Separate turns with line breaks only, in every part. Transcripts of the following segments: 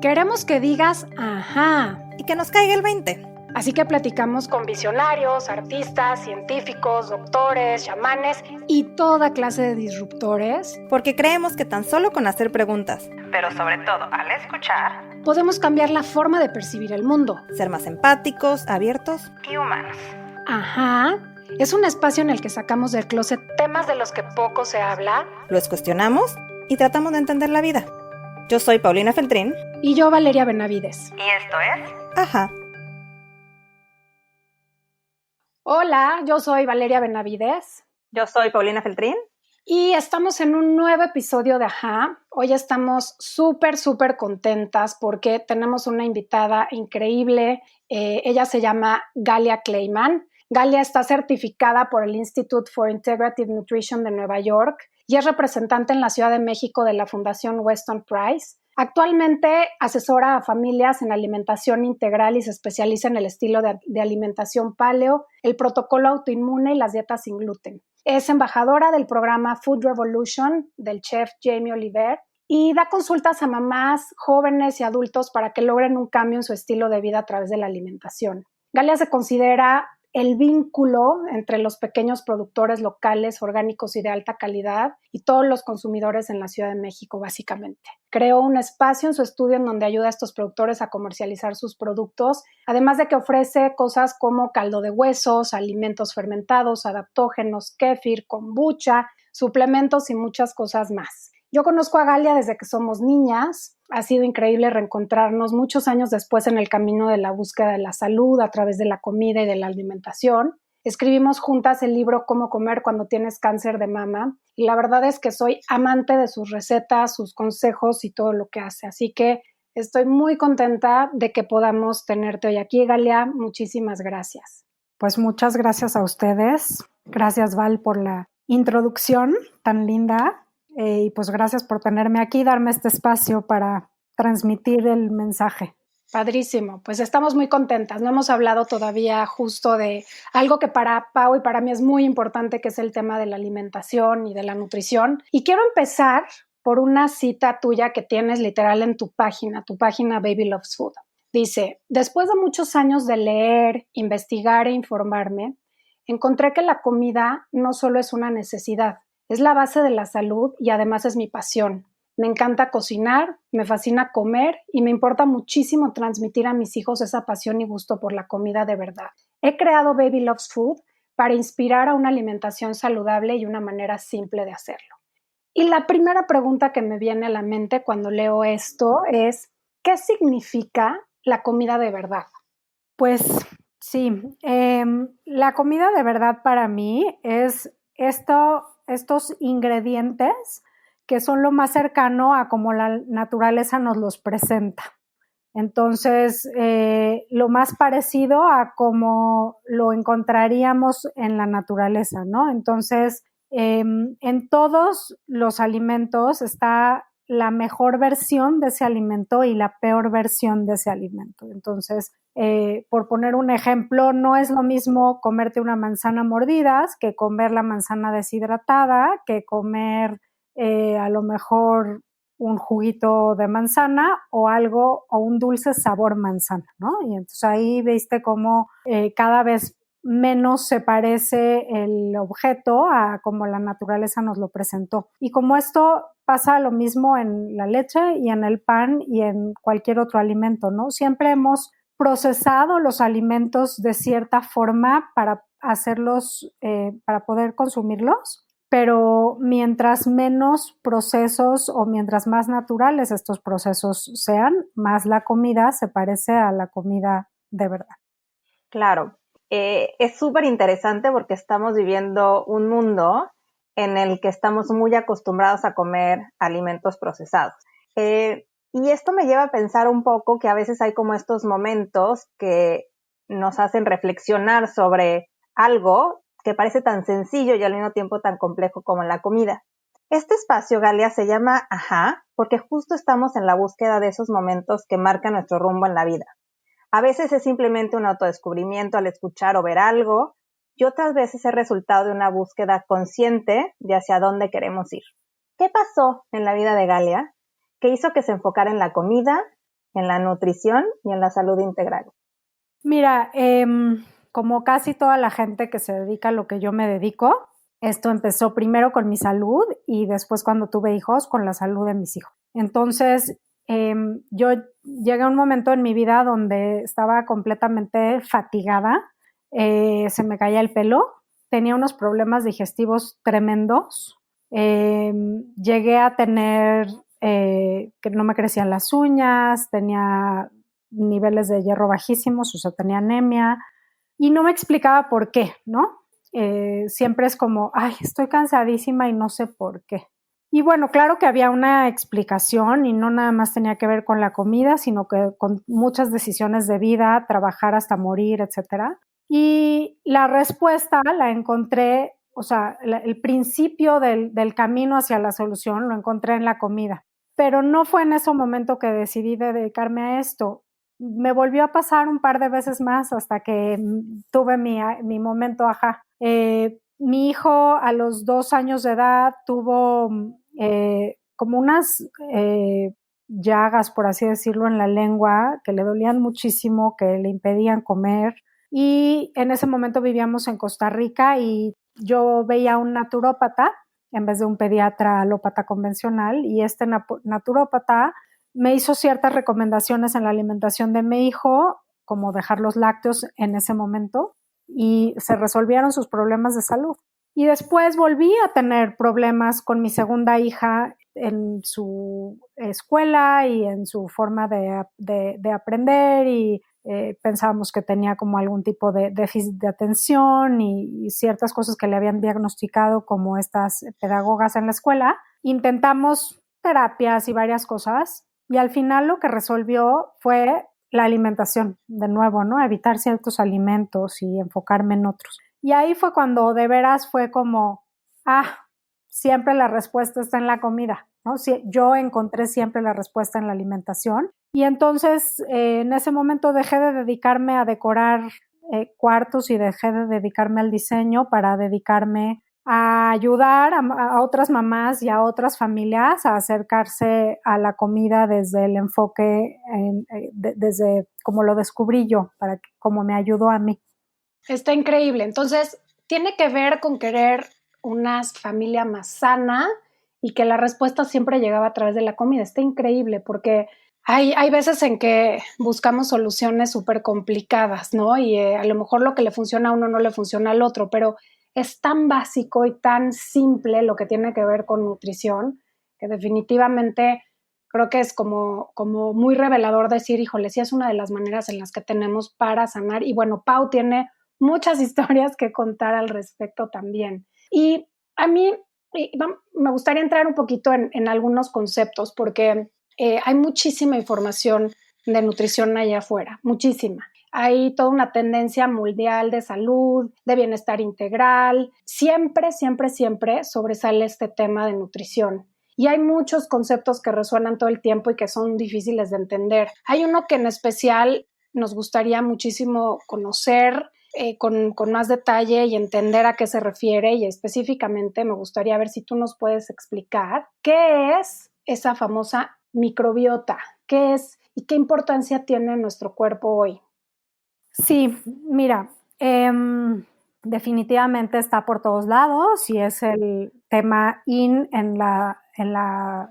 Queremos que digas ajá.
Y que nos caiga el 20.
Así que platicamos con visionarios, artistas, científicos, doctores, chamanes y toda clase de disruptores.
Porque creemos que tan solo con hacer preguntas,
pero sobre todo al escuchar,
podemos cambiar la forma de percibir el mundo.
Ser más empáticos, abiertos
y humanos.
Ajá. Es un espacio en el que sacamos del closet temas de los que poco se habla.
Los cuestionamos y tratamos de entender la vida. Yo soy Paulina Feltrín.
Y yo, Valeria Benavides.
Y esto es...
Ajá.
Hola, yo soy Valeria Benavides.
Yo soy Paulina Feltrín.
Y estamos en un nuevo episodio de Ajá. Hoy estamos súper contentas porque tenemos una invitada increíble. Ella se llama Galia Kleiman. Galia está certificada por el Institute for Integrative Nutrition de Nueva York y es representante en la Ciudad de México de la Fundación Weston Price. Actualmente asesora a familias en alimentación integral y se especializa en el estilo de alimentación paleo, el protocolo autoinmune y las dietas sin gluten. Es embajadora del programa Food Revolution del chef Jamie Oliver y da consultas a mamás, jóvenes y adultos para que logren un cambio en su estilo de vida a través de la alimentación. Galia se considera el vínculo entre los pequeños productores locales, orgánicos y de alta calidad y todos los consumidores en la Ciudad de México, básicamente. Creó un espacio en su estudio en donde ayuda a estos productores a comercializar sus productos, además de que ofrece cosas como caldo de huesos, alimentos fermentados, adaptógenos, kéfir, kombucha, suplementos y muchas cosas más. Yo conozco a Galia desde que somos niñas. Ha sido increíble reencontrarnos muchos años después en el camino de la búsqueda de la salud a través de la comida y de la alimentación. Escribimos juntas el libro Cómo comer cuando tienes cáncer de mama y la verdad es que soy amante de sus recetas, sus consejos y todo lo que hace. Así que estoy muy contenta de que podamos tenerte hoy aquí, Galia. Muchísimas gracias.
Pues muchas gracias a ustedes. Gracias, Val, por la introducción tan linda. Y pues gracias por tenerme aquí, darme este espacio para transmitir el mensaje.
Padrísimo, pues estamos muy contentas. No hemos hablado todavía justo de algo que para Pau y para mí es muy importante, que es el tema de la alimentación y de la nutrición. Y quiero empezar por una cita tuya que tienes literal en tu página Baby Loves Food. Dice, después de muchos años de leer, investigar e informarme, encontré que la comida no solo es una necesidad, es la base de la salud y además es mi pasión. Me encanta cocinar, me fascina comer y me importa muchísimo transmitir a mis hijos esa pasión y gusto por la comida de verdad. He creado Baby Loves Food para inspirar a una alimentación saludable y una manera simple de hacerlo. Y la primera pregunta que me viene a la mente cuando leo esto es, ¿qué significa la comida de verdad?
Pues sí, la comida de verdad para mí es estos ingredientes que son lo más cercano a como la naturaleza nos los presenta. Entonces, lo más parecido a como lo encontraríamos en la naturaleza, ¿no? Entonces, en todos los alimentos está la mejor versión de ese alimento y la peor versión de ese alimento. Entonces, por poner un ejemplo, no es lo mismo comerte una manzana a mordidas que comer la manzana deshidratada, que comer a lo mejor un juguito de manzana o un dulce sabor manzana, ¿no? Y entonces ahí viste cómo cada vez menos se parece el objeto a como la naturaleza nos lo presentó. Y como esto pasa lo mismo en la leche y en el pan y en cualquier otro alimento, ¿no? Siempre hemos procesado los alimentos de cierta forma para hacerlos, para poder consumirlos, pero mientras menos procesos o mientras más naturales estos procesos sean, más la comida se parece a la comida de verdad.
Claro, es súper interesante porque estamos viviendo un mundo en el que estamos muy acostumbrados a comer alimentos procesados. Y esto me lleva a pensar un poco que a veces hay como estos momentos que nos hacen reflexionar sobre algo que parece tan sencillo y al mismo tiempo tan complejo como la comida. Este espacio, Galia, se llama Ajá, porque justo estamos en la búsqueda de esos momentos que marcan nuestro rumbo en la vida. A veces es simplemente un autodescubrimiento al escuchar o ver algo, y otras veces es resultado de una búsqueda consciente de hacia dónde queremos ir. ¿Qué pasó en la vida de Galia que hizo que se enfocara en la comida, en la nutrición y en la salud integral?
Mira, como casi toda la gente que se dedica a lo que yo me dedico, esto empezó primero con mi salud y después cuando tuve hijos con la salud de mis hijos. Entonces, yo llegué a un momento en mi vida donde estaba completamente fatigada, se me caía el pelo, tenía unos problemas digestivos tremendos, llegué a tener que no me crecían las uñas, tenía niveles de hierro bajísimos, o sea, tenía anemia y no me explicaba por qué, ¿no? Siempre es como, ay, estoy cansadísima y no sé por qué. Y bueno, claro que había una explicación y no nada más tenía que ver con la comida, sino que con muchas decisiones de vida, trabajar hasta morir, etcétera. Y la respuesta la encontré, o sea, el principio del camino hacia la solución lo encontré en la comida. Pero no fue en ese momento que decidí dedicarme a esto. Me volvió a pasar un par de veces más hasta que tuve mi momento ajá. Mi hijo a los 2 años de edad tuvo como unas llagas, por así decirlo, en la lengua que le dolían muchísimo, que le impedían comer. Y en ese momento vivíamos en Costa Rica y yo veía a un naturópata en vez de un pediatra alópata convencional, y este naturópata me hizo ciertas recomendaciones en la alimentación de mi hijo, como dejar los lácteos en ese momento, y se resolvieron sus problemas de salud. Y después volví a tener problemas con mi segunda hija en su escuela y en su forma de aprender, y pensábamos que tenía como algún tipo de déficit de atención y ciertas cosas que le habían diagnosticado como estas pedagogas en la escuela. Intentamos terapias y varias cosas y al final lo que resolvió fue la alimentación, de nuevo, ¿no? Evitar ciertos alimentos y enfocarme en otros. Y ahí fue cuando de veras fue como, siempre la respuesta está en la comida, ¿no? Sí, yo encontré siempre la respuesta en la alimentación. Y entonces en ese momento dejé de dedicarme a decorar cuartos y dejé de dedicarme al diseño para dedicarme a ayudar a otras mamás y a otras familias a acercarse a la comida desde el enfoque, desde como lo descubrí yo, como me ayudó a mí.
Está increíble. Entonces, tiene que ver con querer una familia más sana y que la respuesta siempre llegaba a través de la comida. Está increíble porque hay veces en que buscamos soluciones súper complicadas, ¿no? Y a lo mejor lo que le funciona a uno no le funciona al otro, pero es tan básico y tan simple lo que tiene que ver con nutrición que definitivamente creo que es como muy revelador decir, híjole, sí es una de las maneras en las que tenemos para sanar. Y bueno, Pau tiene muchas historias que contar al respecto también. Y a mí me gustaría entrar un poquito en algunos conceptos porque hay muchísima información de nutrición allá afuera, muchísima. Hay toda una tendencia mundial de salud, de bienestar integral. Siempre, siempre, siempre sobresale este tema de nutrición. Y hay muchos conceptos que resuenan todo el tiempo y que son difíciles de entender. Hay uno que en especial nos gustaría muchísimo conocer con más detalle y entender a qué se refiere, y específicamente me gustaría ver si tú nos puedes explicar qué es esa famosa microbiota, qué es y qué importancia tiene en nuestro cuerpo hoy.
Sí, mira, definitivamente está por todos lados y es el tema en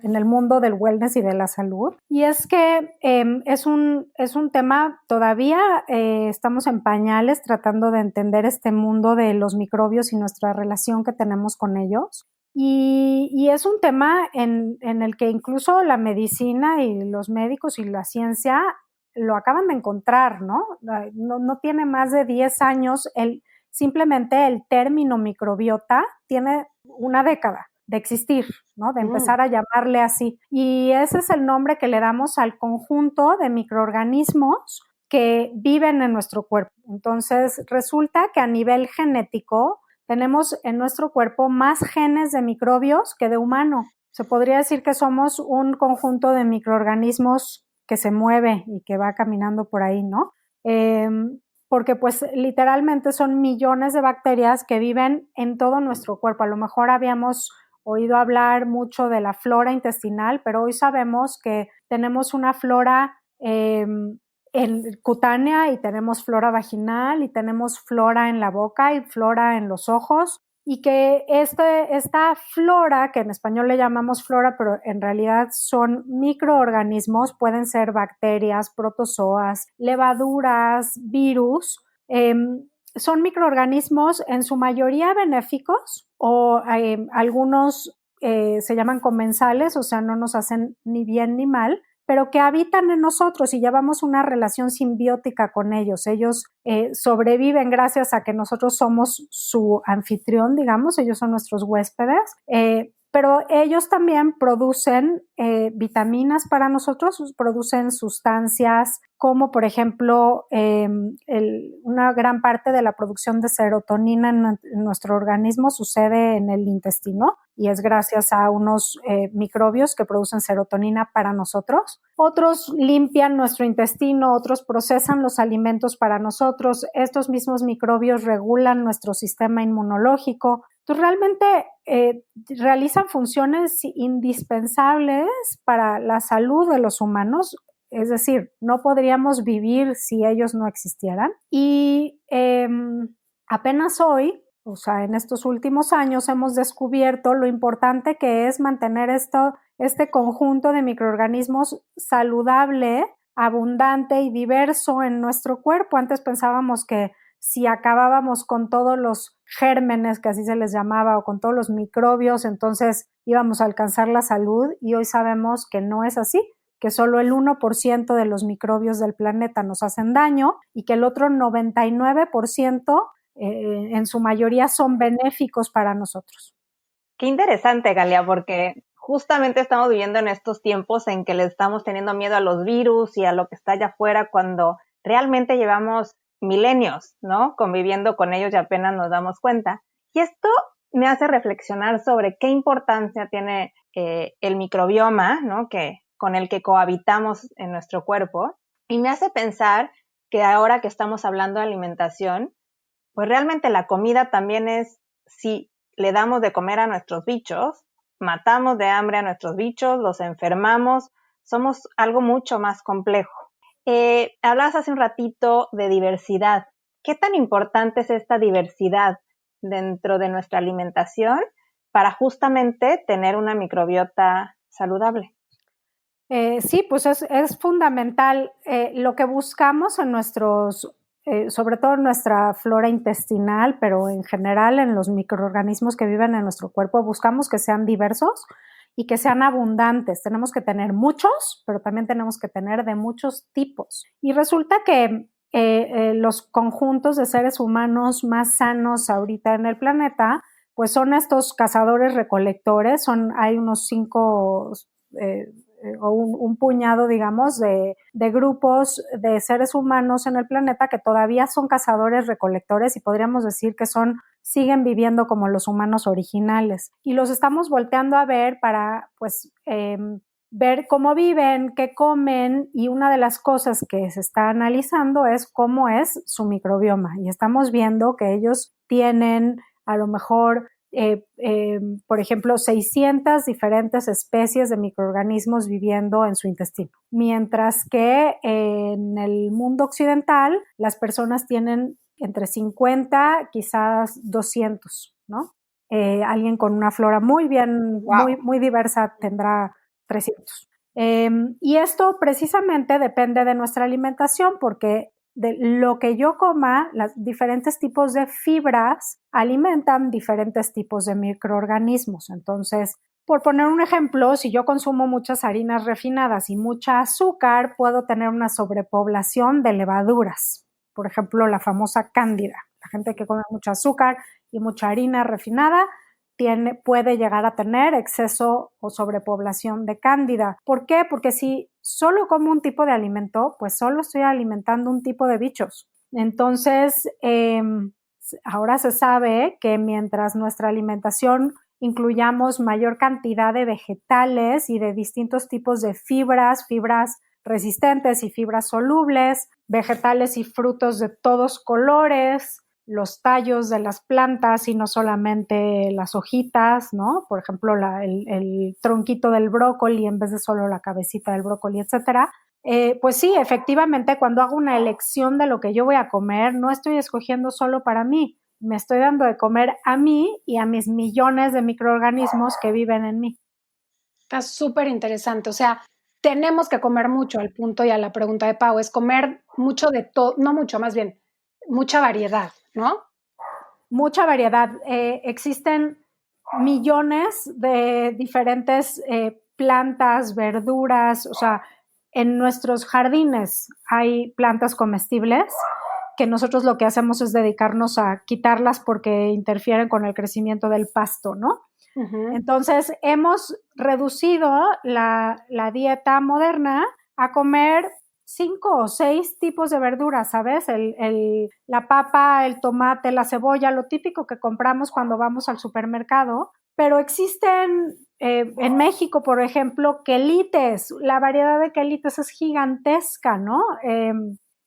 el mundo del wellness y de la salud. Y es que es un tema, todavía estamos en pañales tratando de entender este mundo de los microbios y nuestra relación que tenemos con ellos. Y es un tema en el que incluso la medicina y los médicos y la ciencia lo acaban de encontrar, ¿no? No tiene más de 10 años, simplemente el término microbiota tiene una década de existir, ¿no? De empezar a llamarle así. Y ese es el nombre que le damos al conjunto de microorganismos que viven en nuestro cuerpo. Entonces, resulta que a nivel genético tenemos en nuestro cuerpo más genes de microbios que de humano. Se podría decir que somos un conjunto de microorganismos que se mueve y que va caminando por ahí, ¿no? Porque pues literalmente son millones de bacterias que viven en todo nuestro cuerpo. A lo mejor habíamos oído hablar mucho de la flora intestinal, pero hoy sabemos que tenemos una flora cutánea, y tenemos flora vaginal, y tenemos flora en la boca y flora en los ojos, y que esta flora, que en español le llamamos flora, pero en realidad son microorganismos, pueden ser bacterias, protozoas, levaduras, virus, son microorganismos en su mayoría benéficos, o algunos se llaman comensales, o sea, no nos hacen ni bien ni mal, pero que habitan en nosotros y llevamos una relación simbiótica con ellos. Ellos sobreviven gracias a que nosotros somos su anfitrión, digamos, ellos son nuestros huéspedes, pero ellos también producen vitaminas para nosotros, producen sustancias como, por ejemplo, una gran parte de la producción de serotonina en nuestro organismo sucede en el intestino, y es gracias a unos microbios que producen serotonina para nosotros. Otros limpian nuestro intestino, otros procesan los alimentos para nosotros. Estos mismos microbios regulan nuestro sistema inmunológico. Entonces, realmente realizan funciones indispensables para la salud de los humanos. Es decir, no podríamos vivir si ellos no existieran. Y apenas hoy, o sea, en estos últimos años, hemos descubierto lo importante que es mantener este conjunto de microorganismos saludable, abundante y diverso en nuestro cuerpo. Antes pensábamos que si acabábamos con todos los gérmenes, que así se les llamaba, o con todos los microbios, entonces íbamos a alcanzar la salud, y hoy sabemos que no es así, que solo el 1% de los microbios del planeta nos hacen daño, y que el otro 99% en su mayoría son benéficos para nosotros.
Qué interesante, Galia, porque justamente estamos viviendo en estos tiempos en que le estamos teniendo miedo a los virus y a lo que está allá afuera, cuando realmente llevamos milenios, ¿no?, conviviendo con ellos y apenas nos damos cuenta. Y esto me hace reflexionar sobre qué importancia tiene el microbioma, ¿no?, con el que cohabitamos en nuestro cuerpo, y me hace pensar que ahora que estamos hablando de alimentación, pues realmente la comida también es, si le damos de comer a nuestros bichos, matamos de hambre a nuestros bichos, los enfermamos, somos algo mucho más complejo. Hablabas hace un ratito de diversidad. ¿Qué tan importante es esta diversidad dentro de nuestra alimentación para justamente tener una microbiota saludable?
Sí, pues es fundamental. Lo que buscamos en sobre todo en nuestra flora intestinal, pero en general en los microorganismos que viven en nuestro cuerpo, buscamos que sean diversos y que sean abundantes. Tenemos que tener muchos, pero también tenemos que tener de muchos tipos. Y resulta que los conjuntos de seres humanos más sanos ahorita en el planeta, pues son estos cazadores-recolectores. Hay unos 5 o un puñado, digamos, de grupos de seres humanos en el planeta que todavía son cazadores-recolectores, y podríamos decir que siguen viviendo como los humanos originales. Y los estamos volteando a ver para, pues, ver cómo viven, qué comen, y una de las cosas que se está analizando es cómo es su microbioma. Y estamos viendo que ellos tienen a lo mejor por ejemplo, 600 diferentes especies de microorganismos viviendo en su intestino, mientras que en el mundo occidental las personas tienen entre 50, quizás 200, ¿no? Alguien con una flora muy bien, wow, muy diversa tendrá 300. Y esto precisamente depende de nuestra alimentación, porque de lo que yo coma, los diferentes tipos de fibras alimentan diferentes tipos de microorganismos. Entonces, por poner un ejemplo, si yo consumo muchas harinas refinadas y mucha azúcar, puedo tener una sobrepoblación de levaduras. Por ejemplo, la famosa cándida. La gente que come mucho azúcar y mucha harina refinada puede llegar a tener exceso o sobrepoblación de cándida. ¿Por qué? Porque si solo como un tipo de alimento, pues solo estoy alimentando un tipo de bichos. Entonces, ahora se sabe que mientras nuestra alimentación incluyamos mayor cantidad de vegetales y de distintos tipos de fibras resistentes y fibras solubles, vegetales y frutos de todos colores, los tallos de las plantas y no solamente las hojitas, ¿no? Por ejemplo, el tronquito del brócoli en vez de solo la cabecita del brócoli, etcétera. Pues sí, efectivamente, cuando hago una elección de lo que yo voy a comer, no estoy escogiendo solo para mí, me estoy dando de comer a mí y a mis millones de microorganismos que viven en mí.
Está súper interesante. O sea, tenemos que comer mucho, al punto y a la pregunta de Pau, es comer mucho de todo, no mucho, más bien, mucha variedad, ¿no?
Mucha variedad. Existen millones de diferentes plantas, verduras, o sea, en nuestros jardines hay plantas comestibles que nosotros lo que hacemos es dedicarnos a quitarlas porque interfieren con el crecimiento del pasto, ¿no?
Uh-huh.
Entonces, hemos reducido la dieta moderna a comer 5 o 6 tipos de verduras, ¿sabes? La papa, el tomate, la cebolla, lo típico que compramos cuando vamos al supermercado, pero existen en México, por ejemplo, quelites, la variedad de quelites es gigantesca, ¿no?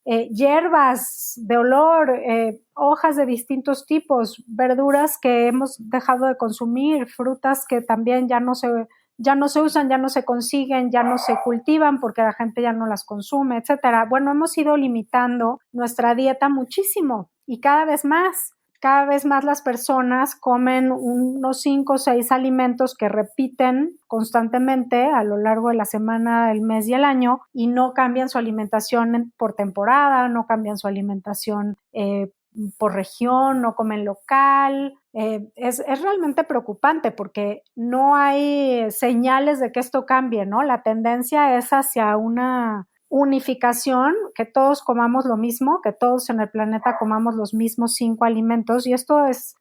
Hierbas de olor, hojas de distintos tipos, verduras que hemos dejado de consumir, frutas que también ya no se usan, ya no se consiguen, ya no se cultivan porque la gente ya no las consume, etcétera. Bueno, hemos ido limitando nuestra dieta muchísimo y cada vez más las personas comen unos 5 o 6 alimentos que repiten constantemente a lo largo de la semana, el mes y el año y no cambian su alimentación por temporada, no cambian su alimentación por región, no comen local. Es realmente preocupante porque no hay señales de que esto cambie, ¿no? La tendencia es hacia una unificación, que todos comamos lo mismo, que todos en el planeta comamos los mismos 5 alimentos y esto es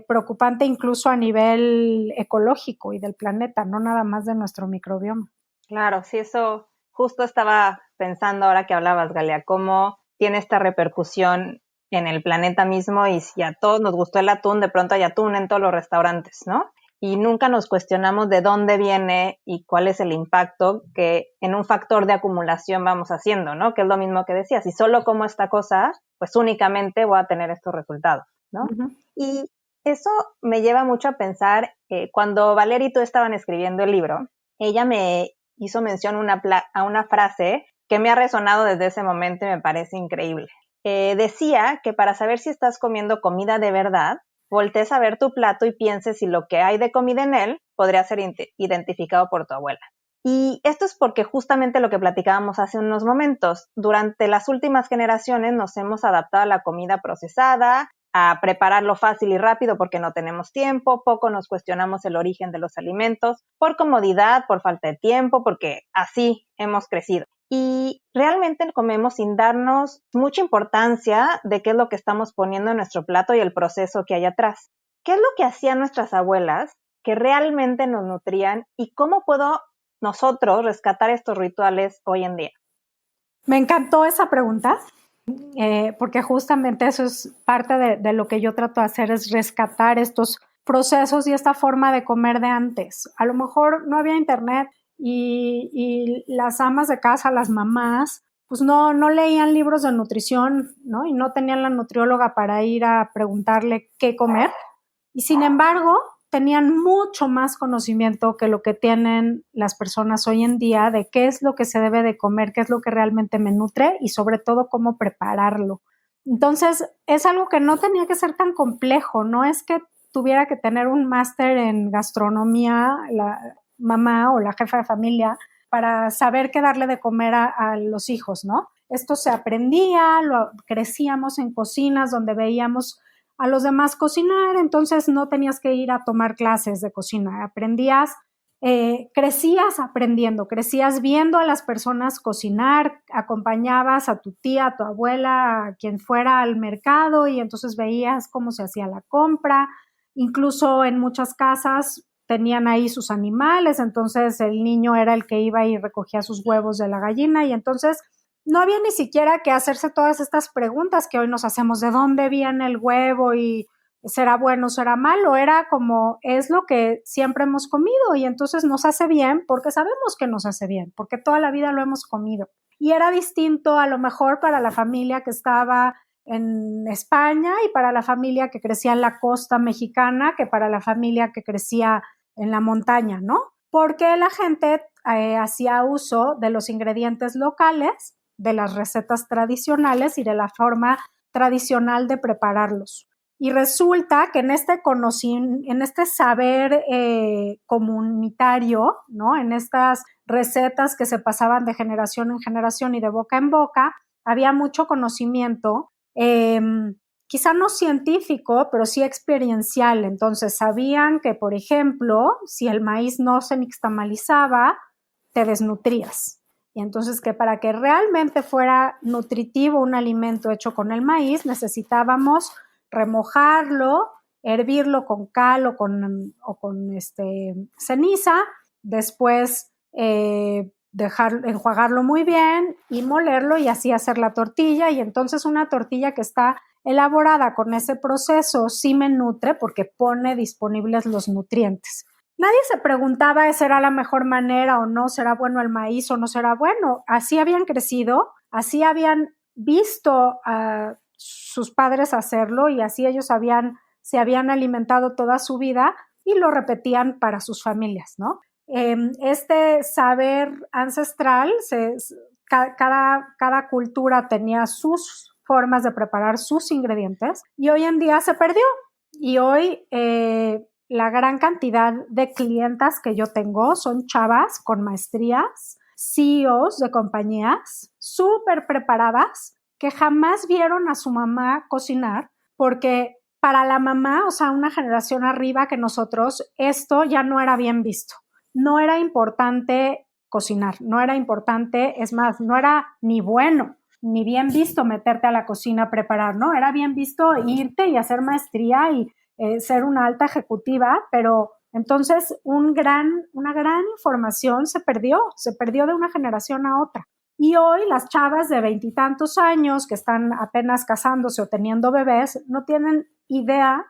preocupante incluso a nivel ecológico y del planeta, no nada más de nuestro microbioma.
Claro, sí, eso justo estaba pensando ahora que hablabas, Galia, cómo tiene esta repercusión en el planeta mismo y si a todos nos gustó el atún, de pronto hay atún en todos los restaurantes, ¿no? Y nunca nos cuestionamos de dónde viene y cuál es el impacto que en un factor de acumulación vamos haciendo, ¿no? Que es lo mismo que decía, si solo como esta cosa, pues únicamente voy a tener estos resultados, ¿no? Uh-huh. Y eso me lleva mucho a pensar, cuando Valeria y tú estaban escribiendo el libro, ella me hizo mención a una frase que me ha resonado desde ese momento y me parece increíble. Decía que para saber si estás comiendo comida de verdad, voltees a ver tu plato y pienses si lo que hay de comida en él podría ser identificado por tu abuela. Y esto es porque justamente lo que platicábamos hace unos momentos, durante las últimas generaciones nos hemos adaptado a la comida procesada, a prepararlo fácil y rápido porque no tenemos tiempo, poco nos cuestionamos el origen de los alimentos, por comodidad, por falta de tiempo, porque así hemos crecido. Y realmente comemos sin darnos mucha importancia de qué es lo que estamos poniendo en nuestro plato y el proceso que hay atrás. ¿Qué es lo que hacían nuestras abuelas que realmente nos nutrían y cómo puedo nosotros rescatar estos rituales hoy en día?
Me encantó esa pregunta, porque justamente eso es parte de lo que yo trato de hacer, es rescatar estos procesos y esta forma de comer de antes. A lo mejor no había internet y las amas de casa, las mamás, pues no leían libros de nutrición, ¿no? Y no tenían la nutrióloga para ir a preguntarle qué comer. Y sin embargo, tenían mucho más conocimiento que lo que tienen las personas hoy en día de qué es lo que se debe de comer, qué es lo que realmente me nutre y sobre todo cómo prepararlo. Entonces, es algo que no tenía que ser tan complejo, no es que tuviera que tener un máster en gastronomía la mamá o la jefa de familia para saber qué darle de comer a los hijos, ¿no? Esto se aprendía, crecíamos en cocinas donde veíamos a los demás cocinar, entonces no tenías que ir a tomar clases de cocina, aprendías, crecías aprendiendo, crecías viendo a las personas cocinar, acompañabas a tu tía, a tu abuela, a quien fuera al mercado y entonces veías cómo se hacía la compra, incluso en muchas casas tenían ahí sus animales, entonces el niño era el que iba y recogía sus huevos de la gallina y entonces no había ni siquiera que hacerse todas estas preguntas que hoy nos hacemos, ¿de dónde viene el huevo? Y ¿será bueno, será malo? Era como, es lo que siempre hemos comido y entonces nos hace bien porque sabemos que nos hace bien, porque toda la vida lo hemos comido. Y era distinto a lo mejor para la familia que estaba en España y para la familia que crecía en la costa mexicana que para la familia que crecía en la montaña, ¿no? Porque la gente hacía uso de los ingredientes locales, de las recetas tradicionales y de la forma tradicional de prepararlos. Y resulta que en este saber comunitario, ¿no? En estas recetas que se pasaban de generación en generación y de boca en boca, había mucho conocimiento, quizá no científico, pero sí experiencial. Entonces sabían que, por ejemplo, si el maíz no se nixtamalizaba, te desnutrías. Y entonces que para que realmente fuera nutritivo un alimento hecho con el maíz, necesitábamos remojarlo, hervirlo con cal o con ceniza, después enjuagarlo muy bien y molerlo y así hacer la tortilla. Y entonces una tortilla que está elaborada con ese proceso sí me nutre porque pone disponibles los nutrientes. Nadie se preguntaba, ¿será la mejor manera o no? ¿Será bueno el maíz o no será bueno? Así habían crecido, así habían visto a sus padres hacerlo y así ellos se habían alimentado toda su vida y lo repetían para sus familias, ¿no? Este saber ancestral, cada cultura tenía sus formas de preparar sus ingredientes y hoy en día se perdió. Y hoy la gran cantidad de clientas que yo tengo son chavas con maestrías, CEOs de compañías súper preparadas que jamás vieron a su mamá cocinar porque para la mamá, o sea, una generación arriba que nosotros, esto ya no era bien visto. No era importante cocinar, no era importante, es más, no era ni bueno ni bien visto meterte a la cocina a preparar, ¿no? Era bien visto irte y hacer maestría y ser una alta ejecutiva, pero entonces una gran información se perdió de una generación a otra. Y hoy las chavas de 20 y tantos años que están apenas casándose o teniendo bebés no tienen idea,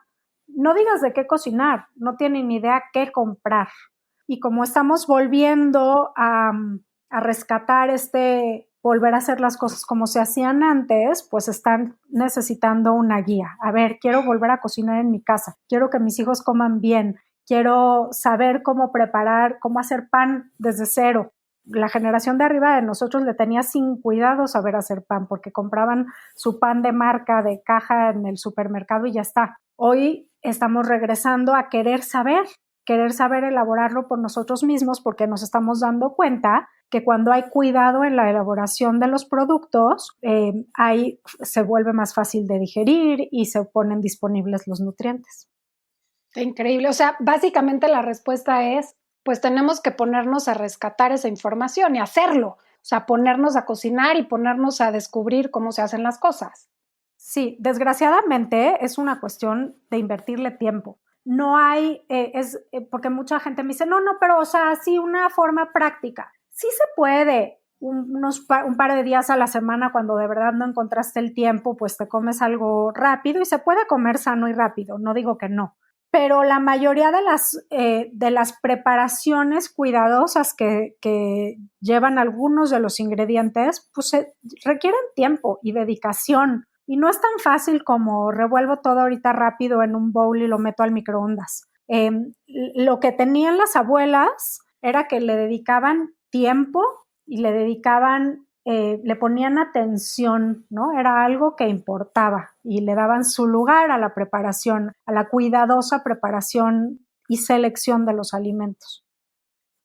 no digas de qué cocinar, no tienen idea qué comprar. Y como estamos volviendo a rescatar volver a hacer las cosas como se hacían antes, pues están necesitando una guía. A ver, quiero volver a cocinar en mi casa, quiero que mis hijos coman bien, quiero saber cómo preparar, cómo hacer pan desde cero. La generación de arriba de nosotros le tenía sin cuidado saber hacer pan porque compraban su pan de marca, de caja en el supermercado y ya está. Hoy estamos regresando a querer saber elaborarlo por nosotros mismos porque nos estamos dando cuenta que cuando hay cuidado en la elaboración de los productos, se vuelve más fácil de digerir y se ponen disponibles los nutrientes.
Increíble. O sea, básicamente la respuesta es, pues tenemos que ponernos a rescatar esa información y hacerlo. O sea, ponernos a cocinar y ponernos a descubrir cómo se hacen las cosas.
Sí, desgraciadamente es una cuestión de invertirle tiempo. No hay, porque mucha gente me dice, no, pero o sea, sí, una forma práctica. Sí se puede, un par de días a la semana cuando de verdad no encontraste el tiempo, pues te comes algo rápido y se puede comer sano y rápido, no digo que no. Pero la mayoría de las preparaciones cuidadosas que llevan algunos de los ingredientes, pues requieren tiempo y dedicación. Y no es tan fácil como revuelvo todo ahorita rápido en un bowl y lo meto al microondas. Lo que tenían las abuelas era que le dedicaban tiempo y le ponían atención, ¿no? Era algo que importaba y le daban su lugar a la preparación, a la cuidadosa preparación y selección de los alimentos.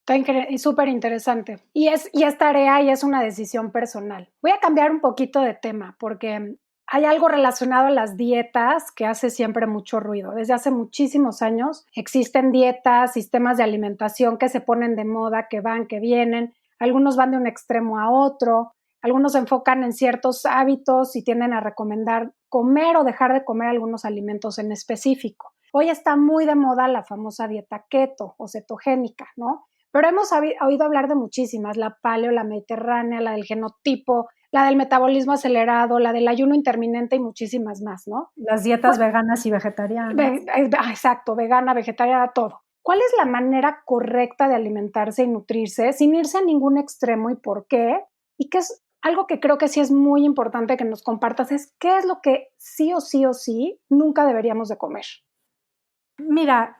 Está súper interesante. Y es tarea y es una decisión personal. Voy a cambiar un poquito de tema porque hay algo relacionado a las dietas que hace siempre mucho ruido. Desde hace muchísimos años existen dietas, sistemas de alimentación que se ponen de moda, que van, que vienen. Algunos van de un extremo a otro. Algunos se enfocan en ciertos hábitos y tienden a recomendar comer o dejar de comer algunos alimentos en específico. Hoy está muy de moda la famosa dieta keto o cetogénica, ¿no? Pero hemos oído hablar de muchísimas, la paleo, la mediterránea, la del genotipo, la del metabolismo acelerado, la del ayuno intermitente y muchísimas más, ¿no?
Las dietas veganas y vegetarianas.
Exacto, vegana, vegetariana, todo. ¿Cuál es la manera correcta de alimentarse y nutrirse sin irse a ningún extremo y por qué? Y qué es algo que creo que sí es muy importante que nos compartas es qué es lo que sí o sí nunca deberíamos de comer.
Mira,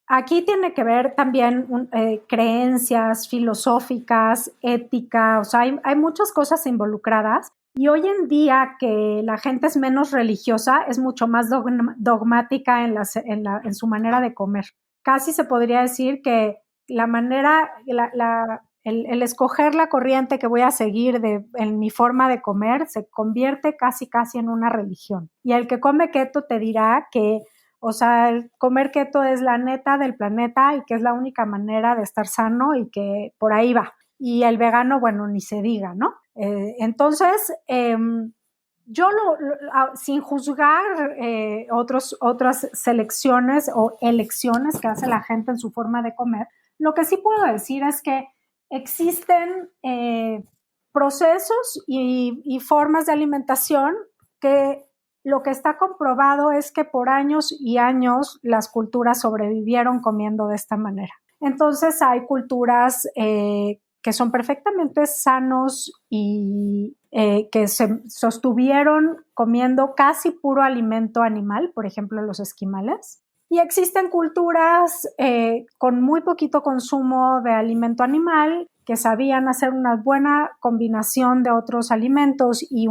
aquí tiene que ver también creencias filosóficas, ética, o sea, hay muchas cosas involucradas. Y hoy en día que la gente es menos religiosa, es mucho más dogmática en su manera de comer. Casi se podría decir que la manera, el escoger la corriente que voy a seguir en mi forma de comer se convierte casi en una religión. Y el que come keto te dirá que, o sea, el comer keto es la neta del planeta y que es la única manera de estar sano y que por ahí va. Y el vegano, bueno, ni se diga, ¿no? Entonces, yo sin juzgar otras selecciones o elecciones que hace la gente en su forma de comer, lo que sí puedo decir es que existen procesos y formas de alimentación que lo que está comprobado es que por años y años las culturas sobrevivieron comiendo de esta manera. Entonces hay culturas que son perfectamente sanos y que se sostuvieron comiendo casi puro alimento animal, por ejemplo los esquimales. Y existen culturas con muy poquito consumo de alimento animal que sabían hacer una buena combinación de otros alimentos y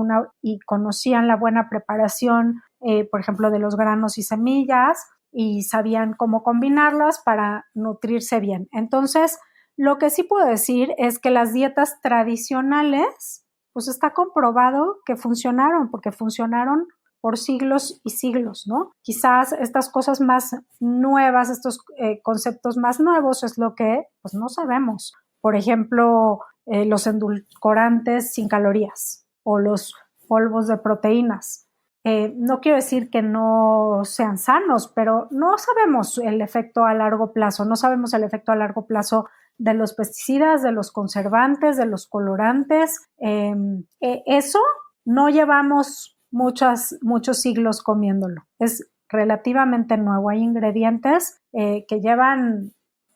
conocían la buena preparación, por ejemplo, de los granos y semillas y sabían cómo combinarlas para nutrirse bien. Entonces, lo que sí puedo decir es que las dietas tradicionales, pues está comprobado que funcionaron, porque funcionaron por siglos y siglos, ¿no? Quizás estas cosas más nuevas, estos conceptos más nuevos es lo que pues no sabemos. Por ejemplo, los endulcorantes sin calorías o los polvos de proteínas. No quiero decir que no sean sanos, pero no sabemos el efecto a largo plazo, no sabemos el efecto a largo plazo de los pesticidas, de los conservantes, de los colorantes. Eso no llevamos muchos siglos comiéndolo. Es relativamente nuevo. Hay ingredientes que llevan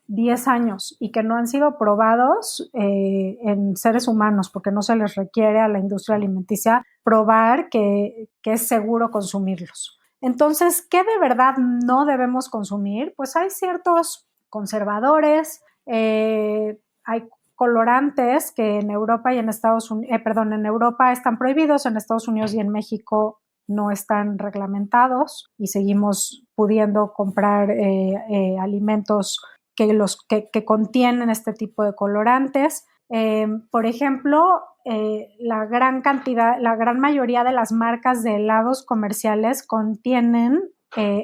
10 años y que no han sido probados en seres humanos porque no se les requiere a la industria alimenticia probar que es seguro consumirlos. Entonces, ¿qué de verdad no debemos consumir? Pues hay ciertos conservadores, hay colorantes que en Europa y en en Europa están prohibidos, en Estados Unidos y en México no están reglamentados y seguimos pudiendo comprar alimentos que contienen este tipo de colorantes. Por ejemplo, la gran mayoría de las marcas de helados comerciales contienen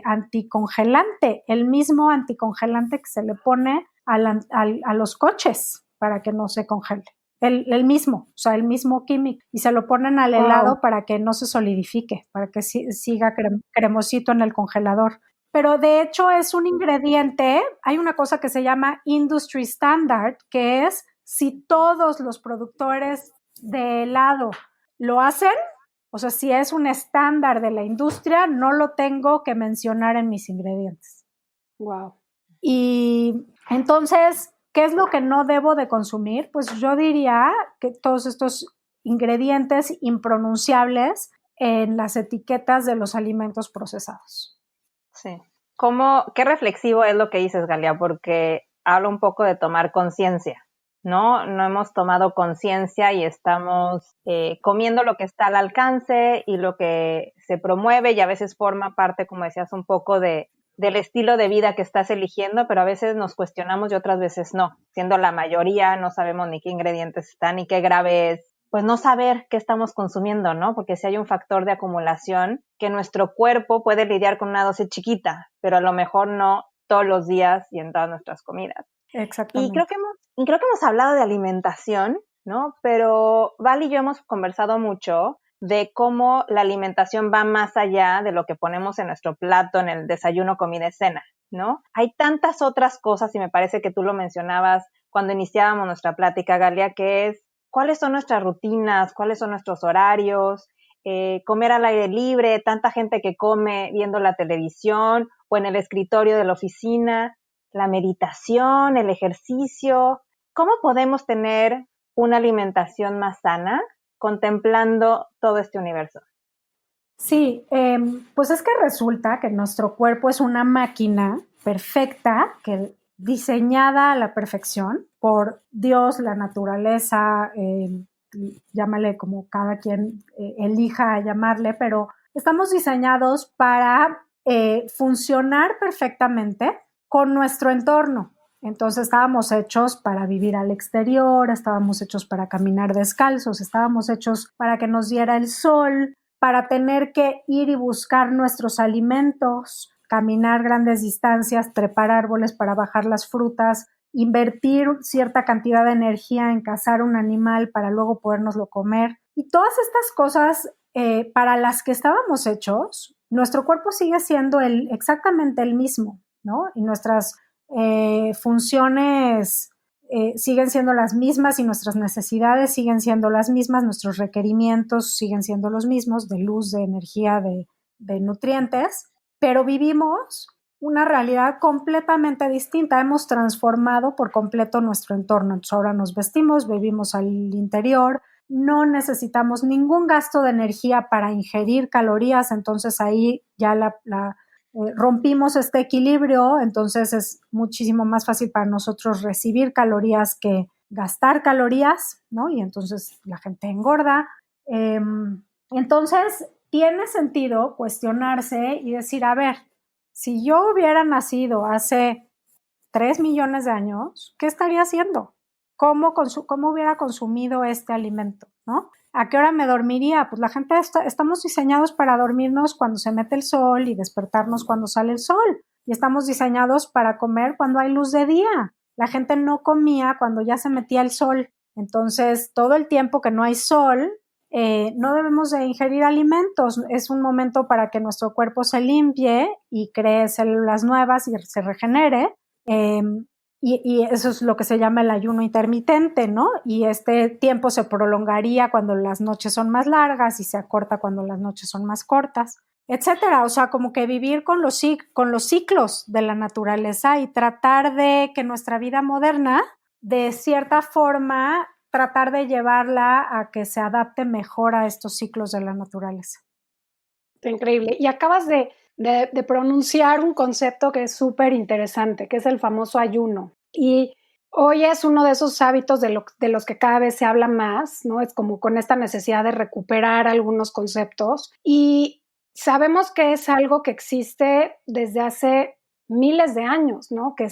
anticongelante, el mismo anticongelante que se le pone a los coches para que no se congele. El mismo, o sea, el mismo químico. Y se lo ponen al helado para que no se solidifique, para que siga cremosito en el congelador. Pero de hecho es un ingrediente, hay una cosa que se llama Industry Standard, que es si todos los productores de helado lo hacen, o sea, si es un estándar de la industria, no lo tengo que mencionar en mis ingredientes.
Wow.
Y entonces, ¿qué es lo que no debo de consumir? Pues yo diría que todos estos ingredientes impronunciables en las etiquetas de los alimentos procesados.
Sí. Qué reflexivo es lo que dices, Galia, porque habla un poco de tomar conciencia, ¿no? No hemos tomado conciencia y estamos comiendo lo que está al alcance y lo que se promueve y a veces forma parte, como decías, un poco del estilo de vida que estás eligiendo, pero a veces nos cuestionamos y otras veces no. Siendo la mayoría, no sabemos ni qué ingredientes están ni qué grave es, pues no saber qué estamos consumiendo, ¿no? Porque si hay un factor de acumulación que nuestro cuerpo puede lidiar con una dosis chiquita, pero a lo mejor no todos los días y en todas nuestras comidas.
Exactamente.
Y creo que hemos hablado de alimentación, ¿no? Pero Val y yo hemos conversado mucho de cómo la alimentación va más allá de lo que ponemos en nuestro plato, en el desayuno, comida y cena, ¿no? Hay tantas otras cosas y me parece que tú lo mencionabas cuando iniciábamos nuestra plática, Galia, que es cuáles son nuestras rutinas, cuáles son nuestros horarios, comer al aire libre, tanta gente que come viendo la televisión o en el escritorio de la oficina, la meditación, el ejercicio. ¿Cómo podemos tener una alimentación más sana contemplando todo este universo?
Sí, pues es que resulta que nuestro cuerpo es una máquina perfecta, que diseñada a la perfección por Dios, la naturaleza, llámale como cada quien elija llamarle, pero estamos diseñados para funcionar perfectamente con nuestro entorno. Entonces estábamos hechos para vivir al exterior, estábamos hechos para caminar descalzos, estábamos hechos para que nos diera el sol, para tener que ir y buscar nuestros alimentos, caminar grandes distancias, trepar árboles para bajar las frutas, invertir cierta cantidad de energía en cazar un animal para luego podérnoslo comer. Y todas estas cosas para las que estábamos hechos, nuestro cuerpo sigue siendo exactamente el mismo, ¿no? Y nuestras funciones siguen siendo las mismas y nuestras necesidades siguen siendo las mismas, nuestros requerimientos siguen siendo los mismos de luz, de energía, de nutrientes, pero vivimos una realidad completamente distinta. Hemos transformado por completo nuestro entorno. Entonces ahora nos vestimos, vivimos al interior, no necesitamos ningún gasto de energía para ingerir calorías, entonces ahí ya rompimos este equilibrio, entonces es muchísimo más fácil para nosotros recibir calorías que gastar calorías, ¿no? Y entonces la gente engorda. Entonces tiene sentido cuestionarse y decir, a ver, si yo hubiera nacido hace 3 millones de años, ¿qué estaría haciendo? ¿Cómo hubiera consumido este alimento, ¿no? ¿A qué hora me dormiría? Pues la gente estamos diseñados para dormirnos cuando se mete el sol y despertarnos cuando sale el sol. Y estamos diseñados para comer cuando hay luz de día. La gente no comía cuando ya se metía el sol. Entonces, todo el tiempo que no hay sol, no debemos de ingerir alimentos. Es un momento para que nuestro cuerpo se limpie y cree células nuevas y se regenere. Y eso es lo que se llama el ayuno intermitente, ¿no? Y este tiempo se prolongaría cuando las noches son más largas y se acorta cuando las noches son más cortas, etcétera. O sea, como que vivir con los ciclos de la naturaleza y tratar de que nuestra vida moderna, de cierta forma, tratar de llevarla a que se adapte mejor a estos ciclos de la naturaleza.
Increíble. Y acabas de pronunciar un concepto que es súper interesante, que es el famoso ayuno. Y hoy es uno de esos hábitos de los que cada vez se habla más, ¿no? Es como con esta necesidad de recuperar algunos conceptos. Y sabemos que es algo que existe desde hace miles de años, ¿no? Que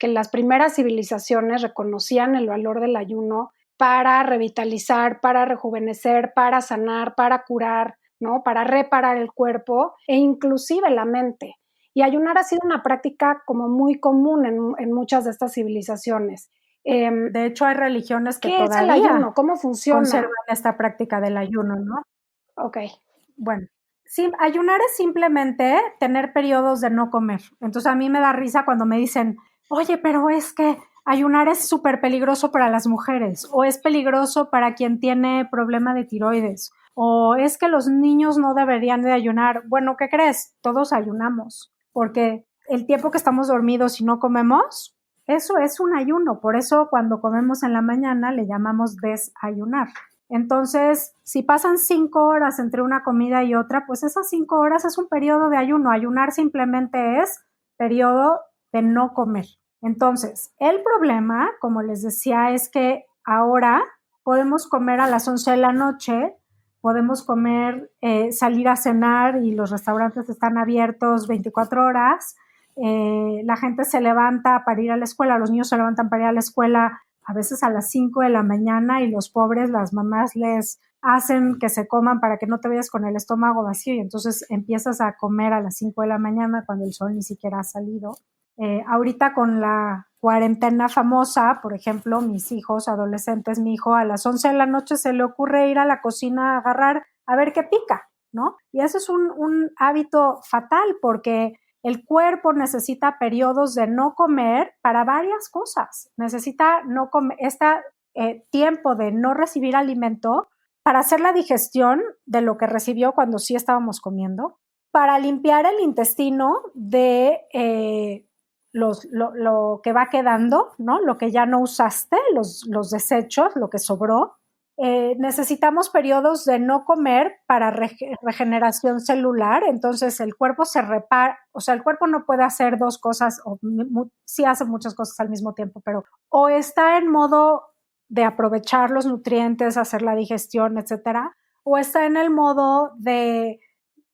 las primeras civilizaciones reconocían el valor del ayuno para revitalizar, para rejuvenecer, para sanar, para curar, ¿no? Para reparar el cuerpo e inclusive la mente. Y ayunar ha sido una práctica como muy común en muchas de estas civilizaciones.
De hecho, hay religiones que
¿qué
todavía
es el ayuno? ¿Cómo funciona?
Conservan esta práctica del ayuno, ¿no?
Ok.
Bueno, sí, ayunar es simplemente tener periodos de no comer. Entonces a mí me da risa cuando me dicen, oye, pero es que ayunar es súper peligroso para las mujeres, o es peligroso para quien tiene problema de tiroides, o es que los niños no deberían de ayunar. Bueno, ¿qué crees? Todos ayunamos, porque el tiempo que estamos dormidos y no comemos, eso es un ayuno. Por eso cuando comemos en la mañana le llamamos desayunar. Entonces, si pasan 5 horas entre una comida y otra, pues esas 5 horas es un periodo de ayuno. Ayunar simplemente es periodo de no comer. Entonces, el problema, como les decía, es que ahora podemos comer a las 11 de la noche, podemos comer, salir a cenar y los restaurantes están abiertos 24 horas. La gente se levanta para ir a la escuela, los niños se levantan para ir a la escuela a veces a las 5 de la mañana y los pobres, las mamás les hacen que se coman para que no te vayas con el estómago vacío y entonces empiezas a comer a las 5 de la mañana cuando el sol ni siquiera ha salido. Ahorita con la cuarentena famosa, por ejemplo, mis hijos adolescentes, mi hijo a las 11 de la noche se le ocurre ir a la cocina a agarrar a ver qué pica, ¿no? Y eso es un hábito fatal porque el cuerpo necesita periodos de no comer para varias cosas. Necesita no comer, tiempo de no recibir alimento para hacer la digestión de lo que recibió cuando sí estábamos comiendo, para limpiar el intestino de lo que va quedando, ¿no? Lo que ya no usaste, los desechos, lo que sobró, necesitamos periodos de no comer para regeneración celular, entonces el cuerpo se repara, o sea, el cuerpo no puede hacer dos cosas, o sí hace muchas cosas al mismo tiempo, pero o está en modo de aprovechar los nutrientes, hacer la digestión, etcétera, o está en el modo de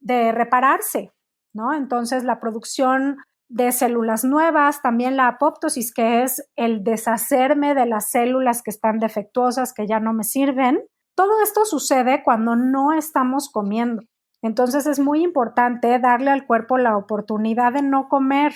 repararse, ¿no? Entonces la producción de células nuevas, también la apoptosis, que es el deshacerme de las células que están defectuosas, que ya no me sirven. Todo esto sucede cuando no estamos comiendo. Entonces es muy importante darle al cuerpo la oportunidad de no comer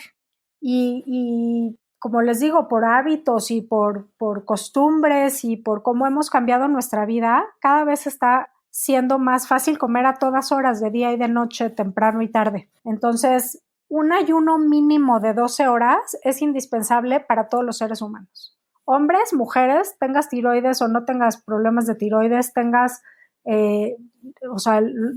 y como les digo, por hábitos y por costumbres y por cómo hemos cambiado nuestra vida, cada vez está siendo más fácil comer a todas horas, de día y de noche, temprano y tarde. Entonces, un ayuno mínimo de 12 horas es indispensable para todos los seres humanos. Hombres, mujeres, tengas tiroides o no tengas problemas de tiroides, tengas,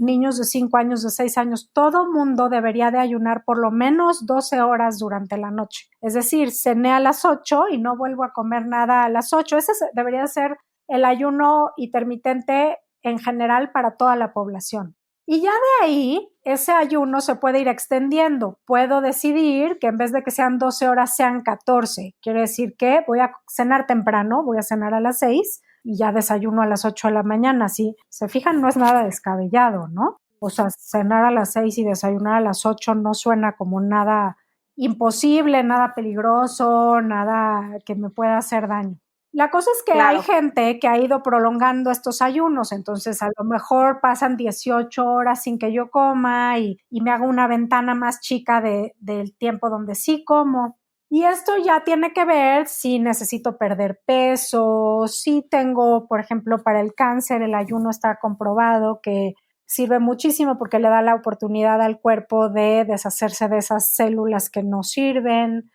niños de 5 años, de 6 años, todo mundo debería de ayunar por lo menos 12 horas durante la noche. Es decir, cené a las 8 y no vuelvo a comer nada a las 8. Ese debería ser el ayuno intermitente en general para toda la población. Y ya de ahí, ese ayuno se puede ir extendiendo. Puedo decidir que en vez de que sean 12 horas, sean 14. Quiere decir que voy a cenar temprano, voy a cenar a las 6 y ya desayuno a las 8 de la mañana. Si se fijan, no es nada descabellado, ¿no? O sea, cenar a las 6 y desayunar a las 8 no suena como nada imposible, nada peligroso, nada que me pueda hacer daño. La cosa es que
Claro.
hay gente que ha ido prolongando estos ayunos, entonces a lo mejor pasan 18 horas sin que yo coma y me hago una ventana más chica del tiempo donde sí como. Y esto ya tiene que ver si necesito perder peso, si tengo, por ejemplo, para el cáncer, el ayuno está comprobado que sirve muchísimo porque le da la oportunidad al cuerpo de deshacerse de esas células que no sirven.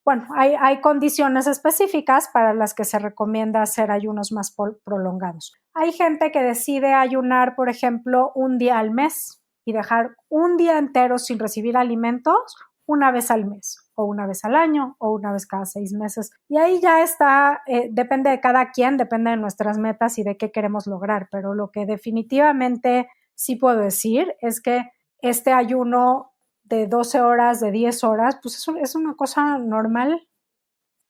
Bueno, hay condiciones específicas para las que se recomienda hacer ayunos más prolongados. Hay gente que decide ayunar, por ejemplo, un día al mes y dejar un día entero sin recibir alimentos una vez al mes, o una vez al año, o una vez cada 6 meses. Y ahí ya está, depende de cada quien, depende de nuestras metas y de qué queremos lograr. Pero lo que definitivamente sí puedo decir es que este ayuno de 12 horas, de 10 horas, pues es una cosa normal.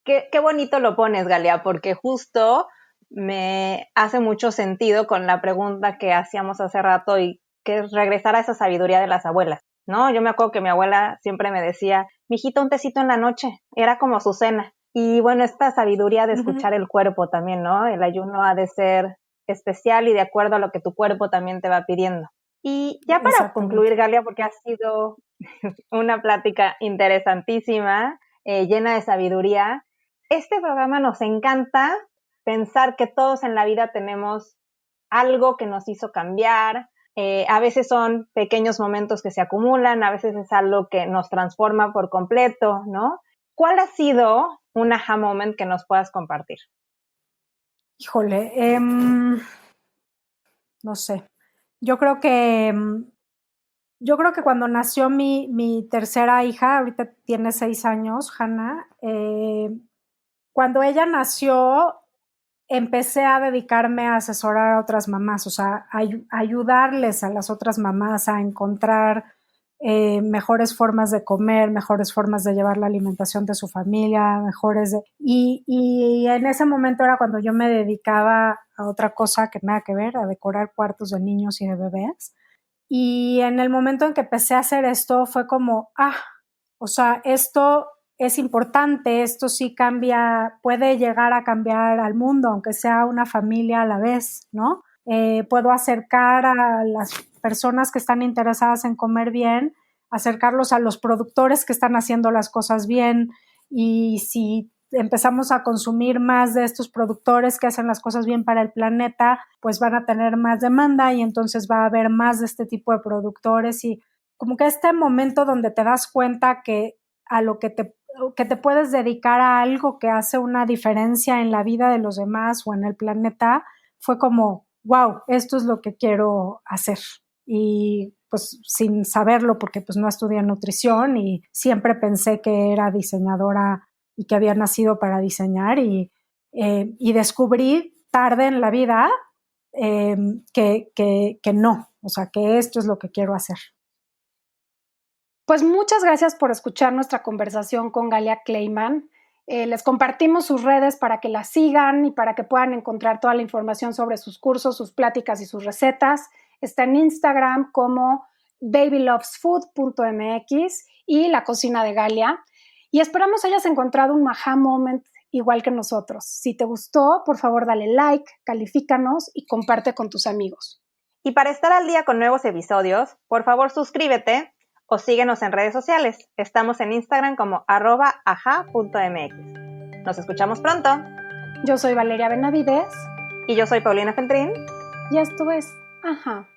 Qué bonito lo pones, Galia, porque justo me hace mucho sentido con la pregunta que hacíamos hace rato y que es regresar a esa sabiduría de las abuelas, ¿no? Yo me acuerdo que mi abuela siempre me decía, mijita, un tecito en la noche, era como su cena. Y bueno, esta sabiduría de escuchar el cuerpo también, ¿no? El ayuno ha de ser especial y de acuerdo a lo que tu cuerpo también te va pidiendo. Y ya para concluir, Galia, porque ha sido una plática interesantísima, llena de sabiduría, este programa nos encanta pensar que todos en la vida tenemos algo que nos hizo cambiar. A veces son pequeños momentos que se acumulan, a veces es algo que nos transforma por completo, ¿no? ¿Cuál ha sido un aha moment que nos puedas compartir?
Híjole, no sé. Yo creo que cuando nació mi tercera hija, ahorita tiene 6 años, Hannah, cuando ella nació, empecé a dedicarme a asesorar a otras mamás, o sea, ayudarles a las otras mamás a encontrar mejores formas de comer, mejores formas de llevar la alimentación de su familia, y en ese momento era cuando yo me dedicaba a otra cosa que nada que ver, a decorar cuartos de niños y de bebés. Y en el momento en que empecé a hacer esto fue como, o sea, esto es importante, esto sí cambia, puede llegar a cambiar al mundo, aunque sea una familia a la vez, ¿no? Puedo acercar a las personas que están interesadas en comer bien, acercarlos a los productores que están haciendo las cosas bien, y si empezamos a consumir más de estos productores que hacen las cosas bien para el planeta, pues van a tener más demanda y entonces va a haber más de este tipo de productores, y como que este momento donde te das cuenta que a lo que te puedes dedicar a algo que hace una diferencia en la vida de los demás o en el planeta, fue como, wow, esto es lo que quiero hacer. Y pues sin saberlo, porque pues no estudié nutrición y siempre pensé que era diseñadora y que había nacido para diseñar, y descubrí tarde en la vida que no, o sea, que esto es lo que quiero hacer.
Pues muchas gracias por escuchar nuestra conversación con Galia Kleiman. Les compartimos sus redes para que la sigan y para que puedan encontrar toda la información sobre sus cursos, sus pláticas y sus recetas. Está en Instagram como babylovesfood.mx y La Cocina de Galia. Y esperamos hayas encontrado un aha moment igual que nosotros. Si te gustó, por favor dale like, califícanos y comparte con tus amigos.
Y para estar al día con nuevos episodios, por favor suscríbete o síguenos en redes sociales. Estamos en Instagram como @aha.mx. Nos escuchamos pronto.
Yo soy Valeria Benavides.
Y yo soy Paulina Feltrín.
Y esto es Ajá.